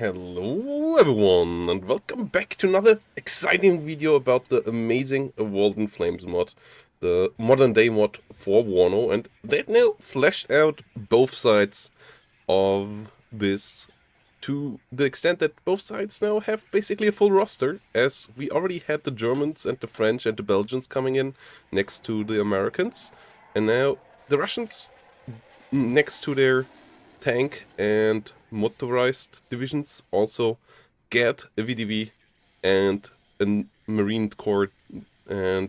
Hello everyone, and welcome back to another exciting video about the amazing World in Flames mod, the modern day mod for WARNO, and they've now fleshed out both sides of this to the extent that both sides now have basically a full roster, as we already had the Germans and the French and the Belgians coming in next to the Americans, and now the Russians next to their tank and motorized divisions also get a VDV and a Marine Corps and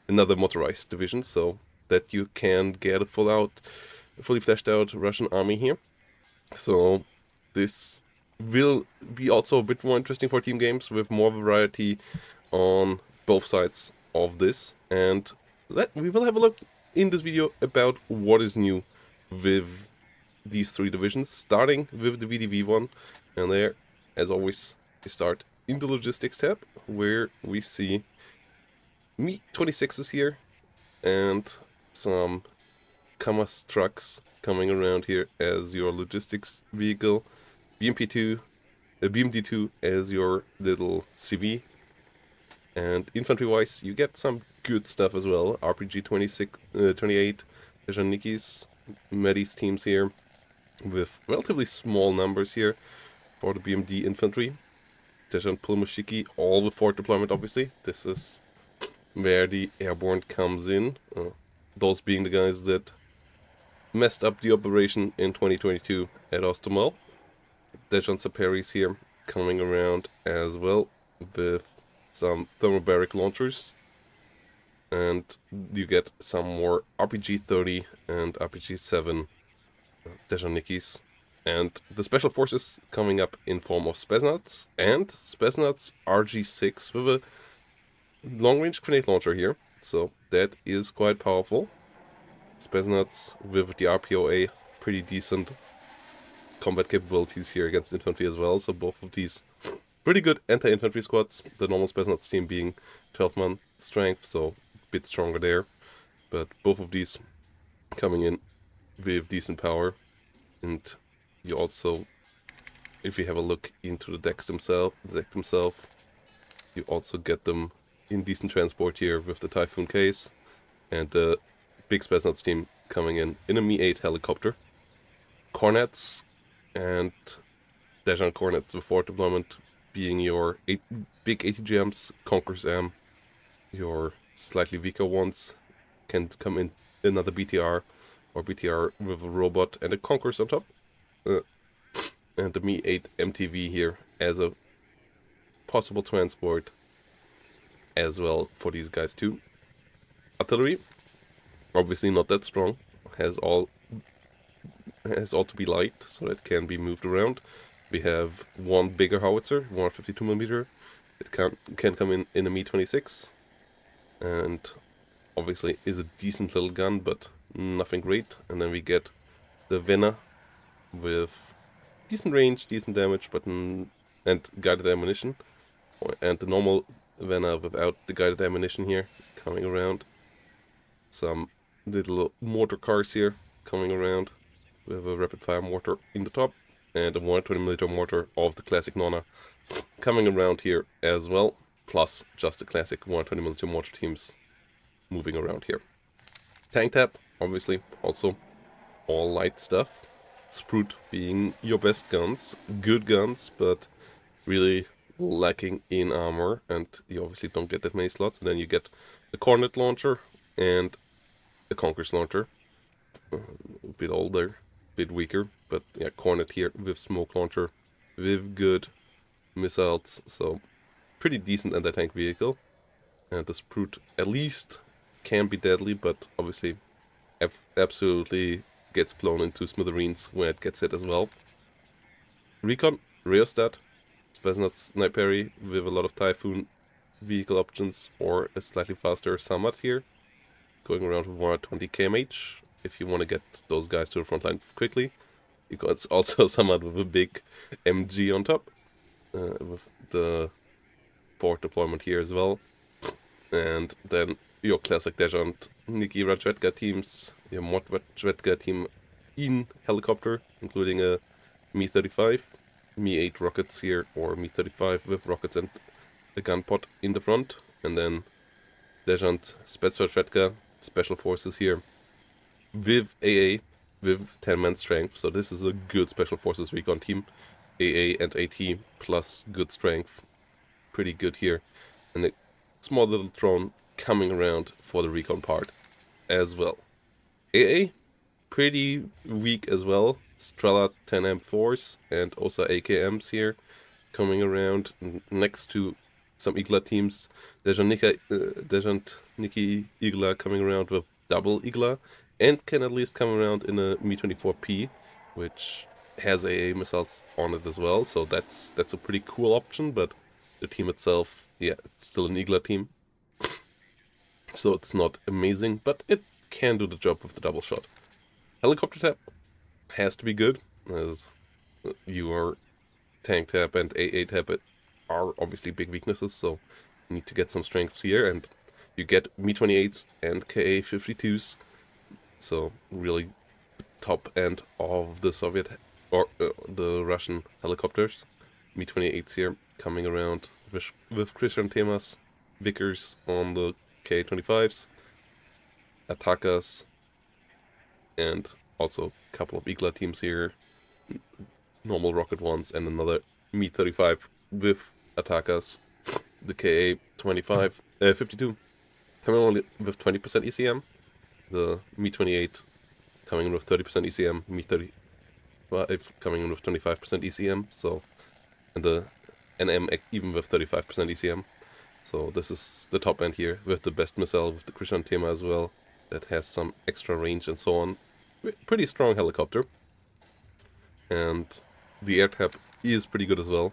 another motorized division, so that you can get a fully fleshed out Russian army here. So this will be also a bit more interesting for team games with more variety on both sides of this, and we will have a look in this video about what is new with these three divisions, starting with the VDV one. And there, as always, we start in the logistics tab, where we see Mi-26s here and some KAMAZ trucks coming around here as your logistics vehicle, BMD2 as your little CV, and infantry-wise you get some good stuff as well. RPG 28, Tejanikis, Medis teams here, with relatively small numbers here for the BMD infantry. Tejan Pulmushiki, all with forward deployment obviously. This is where the airborne comes in. Those being the guys that messed up the operation in 2022 at Ostermal. Dejan Saperis here coming around as well with some thermobaric launchers. And you get some more RPG-30 and RPG-7 Tejanikis. And the special forces coming up in form of Spetsnaz and Spetsnaz RG6 with a long-range grenade launcher here. So that is quite powerful. Spetsnaz with the RPOA, pretty decent combat capabilities here against infantry as well. So both of these pretty good anti-infantry squads. The normal Spetsnaz team being 12-man strength, so a bit stronger there. But both of these coming in with decent power. And you also, if you have a look into the deck themselves, you also get them in decent transport here with the Typhoon case and the big Spetsnaz team coming in a Mi-8 helicopter. Cornets and Dejan Cornets with forward deployment being your big ATGMs, Conquerors M, your slightly weaker ones can come in another BTR or BTR with a robot and a Conquerors on top. And the Mi-8 MTV here as a possible transport as well for these guys too. Artillery, obviously not that strong, has all to be light, so it can be moved around. We have one bigger howitzer, 152mm. It can come in a Mi-26, and obviously is a decent little gun, but nothing great. And then we get the Vena with decent range, decent damage, but and guided ammunition, and the normal Vena without the guided ammunition here coming around. Some little mortar cars here coming around with a rapid fire mortar in the top, and a 120mm mortar of the classic Nona coming around here as well, plus just the classic 120mm mortar teams moving around here. Tank tab, obviously, also all light stuff. Sprut being your best guns, good guns, but really lacking in armor, and you obviously don't get that many slots. And then you get a Cornet launcher and a Conquerors launcher, a bit older, a bit weaker, but yeah, Cornet here with smoke launcher, with good missiles, so pretty decent anti-tank vehicle. And the Sprut at least can be deadly, but obviously absolutely gets blown into smithereens when it gets hit as well. Recon, Rheostat, Spetsnaz Sniperi with a lot of Typhoon vehicle options, or a slightly faster Samad here, going around with 120 kmh if you want to get those guys to the front line quickly. You got also Samad with a big MG on top, with the forward deployment here as well. And then your classic Dejan Niki Rajvetka teams, your Mod Rajvetka team in helicopter, including a Mi-35, Mi-8 rockets here, or Mi-35 with rockets and a gun pod in the front, and then Dejant Spetsvertretka, Special Forces here, with AA, with 10-man strength, so this is a good Special Forces recon team. AA and AT plus good strength, pretty good here, and a small little drone coming around for the recon part as well. AA, pretty weak as well. Strela 10M4s and also AKMs here coming around next to some Igla teams. Dejant Niki Igla coming around with double Igla and can at least come around in a Mi-24P, which has AA missiles on it as well, so that's a pretty cool option, but the team itself, yeah, it's still an Igla team. So it's not amazing, but it can do the job with the double shot. Helicopter tap has to be good, as your tank tap and AA tap are obviously big weaknesses, so you need to get some strengths here, and you get Mi-28s and Ka-52s, so really top end of the Soviet or the Russian helicopters. Mi-28s here coming around with Christian Temas, Vickers on the Ka-25s, Attackers, and also a couple of Igla teams here, normal rocket ones, and another Mi-35 with Attackers, the Ka-25, 52 coming only with 20% ECM, the Mi-28 coming in with 30% ECM, Mi-35 coming in with 25% ECM, so, and the NM even with 35% ECM. So this is the top end here with the best missile, with the Chrysanthema as well, that has some extra range and so on. Pretty strong helicopter. And the air tap is pretty good as well.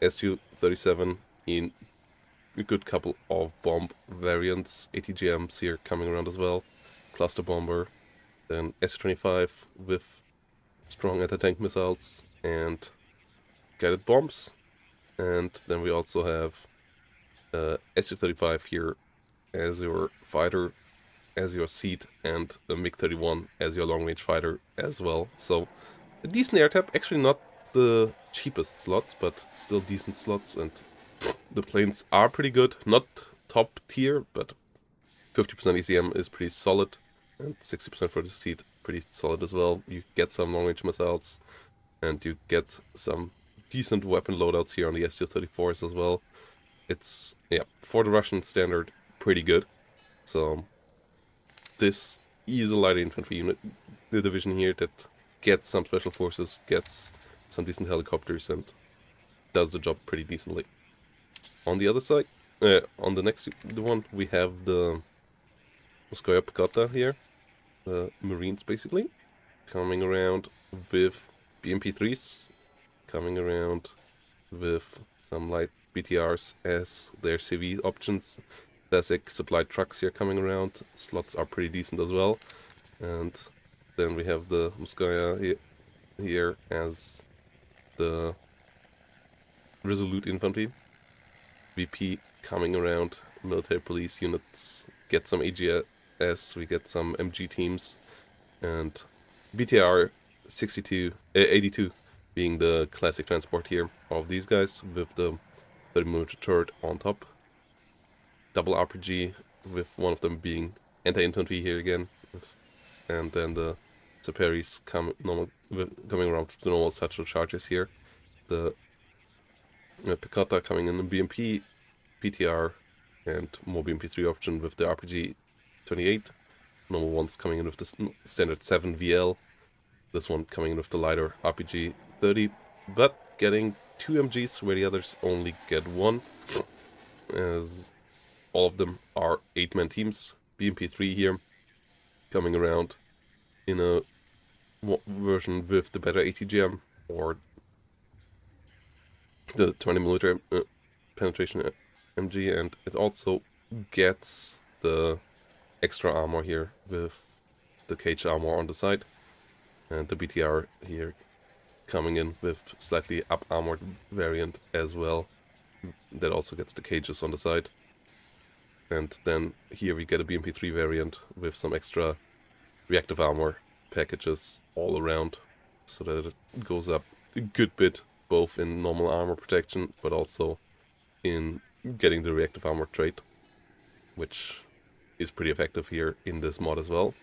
Su-37 in a good couple of bomb variants. ATGMs here coming around as well. Cluster bomber. Then Su-25 with strong anti-tank missiles and guided bombs. And then we also have Su-35 here as your fighter, as your seat, and a MiG-31 as your long-range fighter as well. So a decent air tap, actually not the cheapest slots, but still decent slots, and the planes are pretty good. Not top tier, but 50% ECM is pretty solid, and 60% for the seat, pretty solid as well. You get some long-range missiles, and you get some decent weapon loadouts here on the Su-34s as well. It's, yeah, for the Russian standard, pretty good. So this is a light infantry unit, the division here, that gets some special forces, gets some decent helicopters, and does the job pretty decently. On the other side, on the next one, we have the Moskoya Pekota here, the Marines basically, coming around with BMP-3s, coming around with some light BTRs as their CV options. Classic supplied trucks here coming around. Slots are pretty decent as well. And then we have the Moskoya here as the Resolute Infantry. VP coming around. Military police units. Get some AGS. We get some MG teams. And BTR 82 being the classic transport here of these guys, with the 30mm turret on top. Double RPG, with one of them being anti-infantry here again, and then the Saperis coming around with the normal satchel charges here. The Pekota coming in the BMP, PTR, and more BMP3 option with the RPG 28. Normal ones coming in with the standard 7 VL. This one coming in with the lighter RPG 30, but getting 2 MGs where the others only get 1, as all of them are 8-man teams. BMP3 here coming around in a version with the better ATGM or the 20mm penetration MG, and it also gets the extra armor here with the cage armor on the side, and the BTR here coming in with slightly up armored variant as well, that also gets the cages on the side. And then here we get a BMP3 variant with some extra reactive armor packages all around, so that it goes up a good bit both in normal armor protection, but also in getting the reactive armor trait, which is pretty effective here in this mod as well.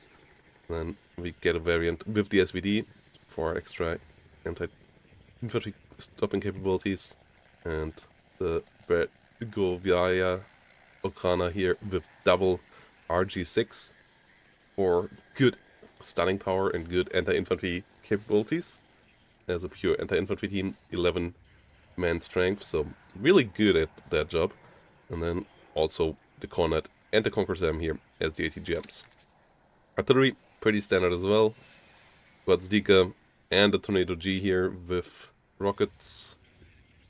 Then we get a variant with the SVD for extra anti-infantry stopping capabilities, and the Bergovia Okana here with double RG6 for good stunning power and good anti-infantry capabilities. As a pure anti-infantry team, 11-man strength, so really good at that job. And then also the Cornet and the Conqueror Sam here as the ATGMs. Artillery, pretty standard as well. Gvazdica and the Tornado G here with rockets,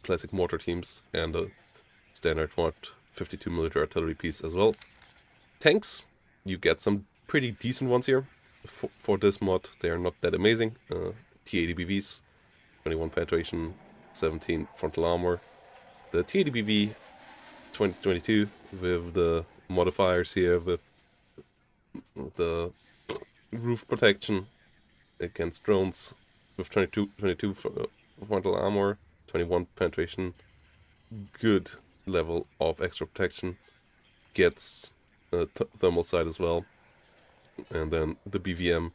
classic mortar teams, and a standard mod 52mm artillery piece as well. Tanks, you get some pretty decent ones here. For this mod, they are not that amazing. T80BVs, 21 penetration, 17 frontal armor. The T80BV 2022 with the modifiers here, with the roof protection against drones, with 22 frontal armor, 21 penetration, good level of extra protection, gets a thermal sight as well. And then the BVM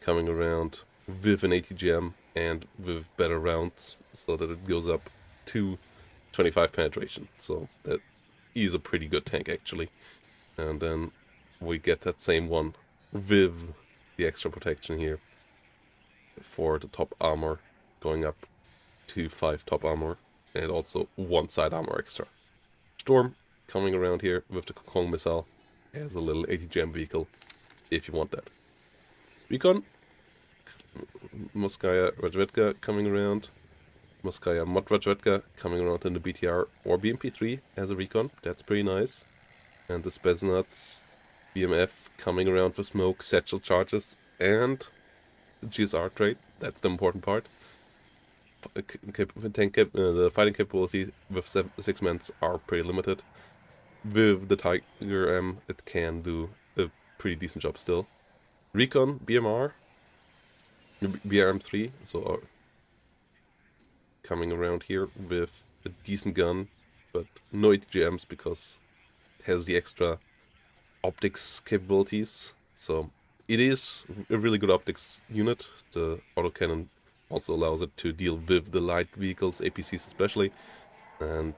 coming around with an ATGM and with better rounds, so that it goes up to 25 penetration. So that is a pretty good tank actually. And then we get that same one with the extra protection here for the top armor, going up to 5 top armor, and also 1 side armor extra. Storm coming around here with the Kokong missile as a little ATGM vehicle, if you want that. Recon, Moskaya Razvedka coming around, Moskaya Mod Razvedka coming around in the BTR or BMP3 as a recon, that's pretty nice. And the Spetsnaz BMF coming around for smoke, satchel charges, and the GSR trait, that's the important part. The fighting capability with 6 men are pretty limited. With the Tiger M, it can do a pretty decent job still. Recon, BMR, BRM3, so coming around here with a decent gun, but no ATGMs because it has the extra optics capabilities. So it is a really good optics unit. The autocannon also allows it to deal with the light vehicles, APCs especially, and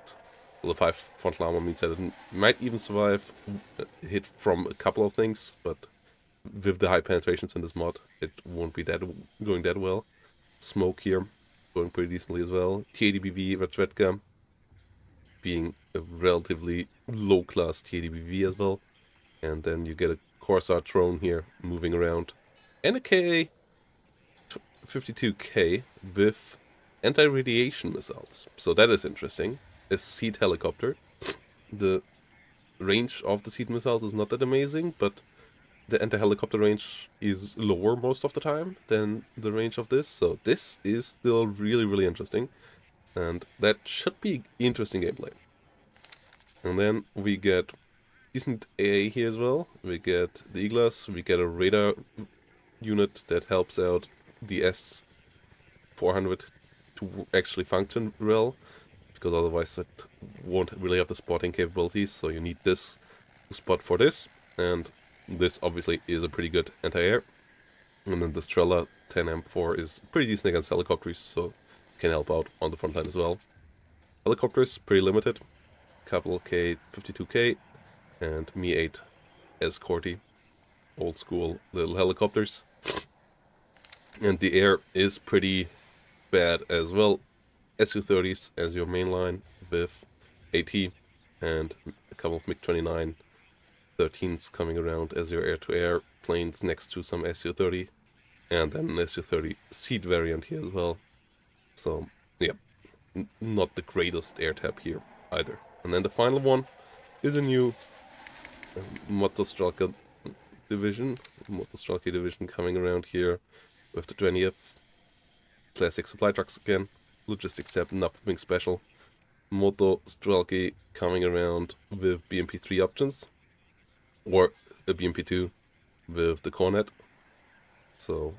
the 5 frontal armor means that it might even survive a hit from a couple of things, but with the high penetrations in this mod, it won't be going that well. Smoke here, going pretty decently as well. T80BV Razvedka being a relatively low-class T80BV as well. And then you get a Corsair drone here, moving around. And a KA-52K with anti-radiation missiles. So that is interesting. A seed helicopter. The range of the seed missiles is not that amazing, but the anti-helicopter range is lower most of the time than the range of this, so this is still really, really interesting, and that should be interesting gameplay. And then we get decent AA here as well. We get the Iglas, we get a radar unit that helps out the S-400 to actually function well, because otherwise it won't really have the spotting capabilities, so you need this to spot for this, and this obviously is a pretty good anti-air. And then the Strela 10M4 is pretty decent against helicopters, so can help out on the front line as well. Helicopters, pretty limited. Couple K-52K and Mi-8 Escorty. Old school little helicopters. And the air is pretty bad as well. Su-30s as your main line with AT and a couple of MiG-29 13s coming around as your air-to-air planes next to some Su-30, and then an Su-30 seed variant here as well. So yeah, not the greatest air tab here either. And then the final one is a new Motostrelka division coming around here with the 20th classic supply trucks again, logistics tab, nothing special. Motostrelki coming around with BMP3 options, or a BMP2 with the Cornet. So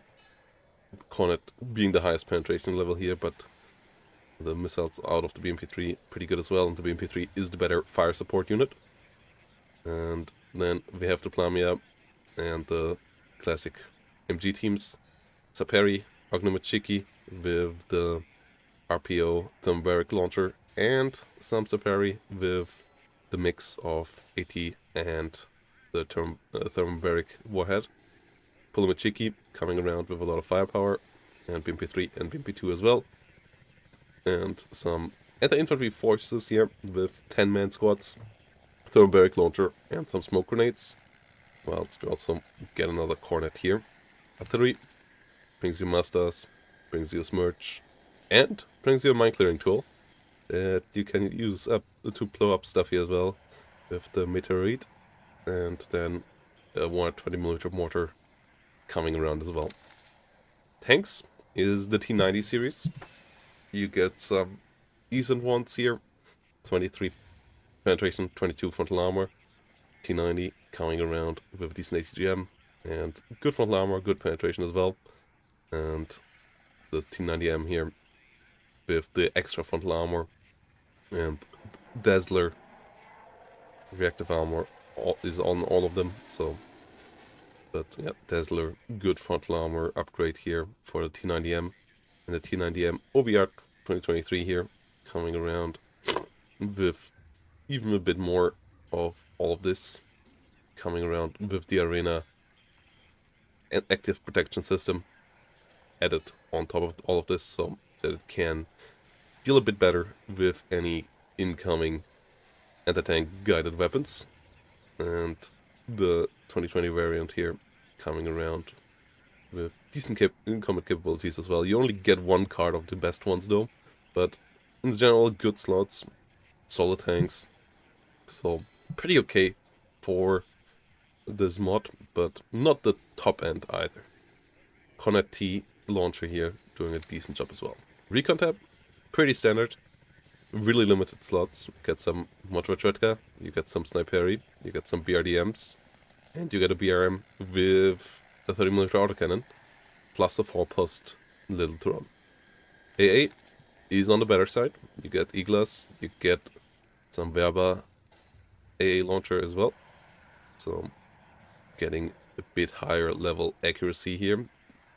Cornet being the highest penetration level here, but The missiles out of the BMP-3 pretty good as well, and the BMP-3 is the better fire support unit. And then we have the Plamia and the classic MG teams. Saperi, Ognomachiki with the RPO thermobaric launcher, and some Saperi with the mix of AT and the thermobaric warhead. Pulamachiki coming around with a lot of firepower, and BMP-3 and BMP-2 as well. And some anti-infantry forces here with 10-man squads, thermobaric launcher, and some smoke grenades. Whilst we also get another cornet here. Artillery brings you Mazdas, brings you a Smirch, and brings you a mine clearing tool that you can use up to blow up stuff here as well with the Meteorite, and then a 120mm mortar coming around as well. Tanks is the T90 series. You get some decent ones here. 23 penetration, 22 frontal armor. T90 coming around with a decent ATGM and good frontal armor, good penetration as well. And the T90M here with the extra frontal armor and Dazzler reactive armor is on all of them. So, but yeah, Dazzler, good frontal armor upgrade here for the T90M. And the T90M OBR 2023 here coming around with even a bit more of all of this, coming around with the arena and active protection system added on top of all of this, so that it can deal a bit better with any incoming anti-tank guided weapons. And the 2020 variant here coming around with decent combat capabilities as well. You only get one card of the best ones though, but in general good slots, solid tanks, so pretty okay for this mod, but not the top end either. Cornet T launcher here doing a decent job as well. Recon tab, pretty standard, really limited slots. You get some Motorized, you get some Sniperi, you get some BRDMs, and you get a BRM with a 30mm autocannon, plus a 4-post little drone. AA is on the better side. You get Iglas, you get some Verba AA launcher as well. So getting a bit higher level accuracy here,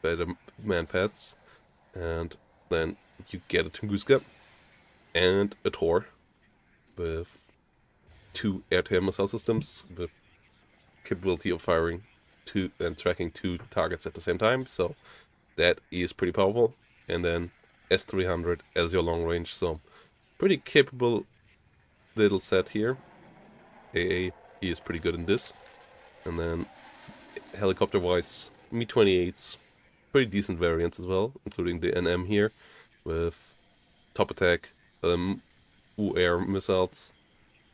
better man pads, and then you get a Tunguska and a Tor with 2 air-to-air missile systems with capability of firing 2 and tracking 2 targets at the same time, so that is pretty powerful. And then S300 as your long range, so pretty capable little set here. AA is pretty good in this. And then helicopter wise, Mi-28s, pretty decent variants as well, including the NM here with top attack, air missiles,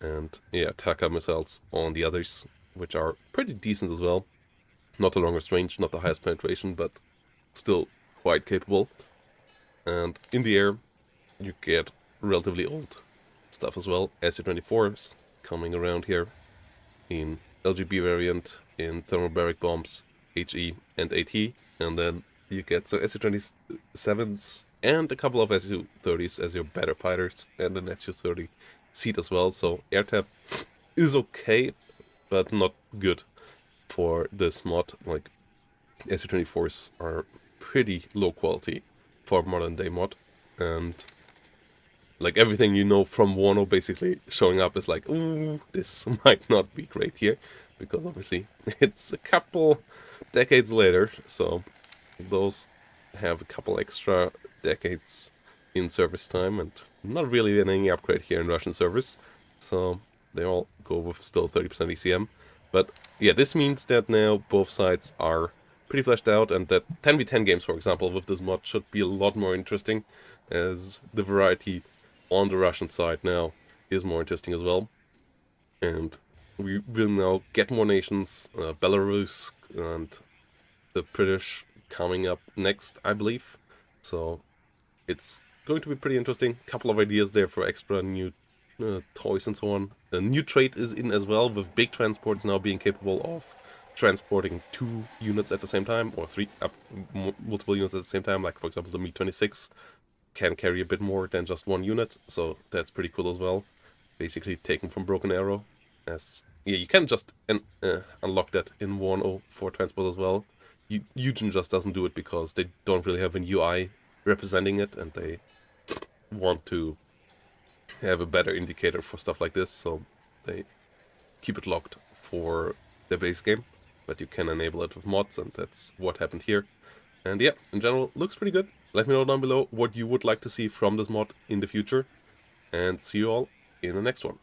and yeah, Taka missiles on the others, which are pretty decent as well. Not the longest range, not the highest penetration, but still quite capable. And in the air, you get relatively old stuff as well. SU-24s coming around here in LGB variant, in thermobaric bombs, HE and AT, and then you get some SU-27s and a couple of SU-30s as your better fighters, and an SU-30 seat as well. So air tab is okay, but not good for this mod. Like, SU-24s are pretty low quality for modern day mod, and like everything you know from WARNO basically showing up is like, ooh, this might not be great here, because obviously it's a couple decades later, so those have a couple extra decades in service time and not really any upgrade here in Russian service, so they all go with still 30% ECM. But yeah, this means that now both sides are pretty fleshed out, and that 10v10 games, for example, with this mod should be a lot more interesting, as the variety on the Russian side now is more interesting as well. And we will now get more nations, Belarus and the British coming up next, I believe. So it's going to be pretty interesting. Couple of ideas there for extra new toys and so on. A new trait is in as well, with big transports now being capable of transporting 2 units at the same time, or 3 multiple units at the same time, like for example the Mi-26 can carry a bit more than just one unit, so that's pretty cool as well. Basically taken from Broken Arrow. As yeah, you can just unlock that in WARNO for transport as well. Eugen just doesn't do it because they don't really have an UI representing it, and they want to have a better indicator for stuff like this, so they keep it locked for the base game. But you can enable it with mods, and that's what happened here. And yeah, in general, looks pretty good. Let me know down below what you would like to see from this mod in the future, and see you all in the next one.